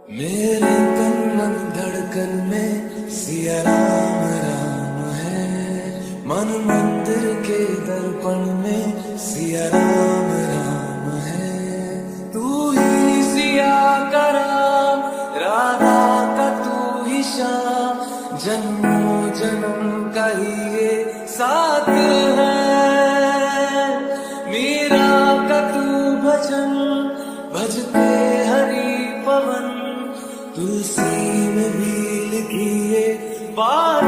मेरे तन मन धड़कन में सिया राम राम है। मन मंदिर के दर्पण में सिया राम राम है। तू ही सिया का राम, राधा का तू ही श्याम। जन्मों जन्म का ही ये साथ है। मीरा का तू भजन भजते हरि पवन। तुलसी में भी लिखी ये बात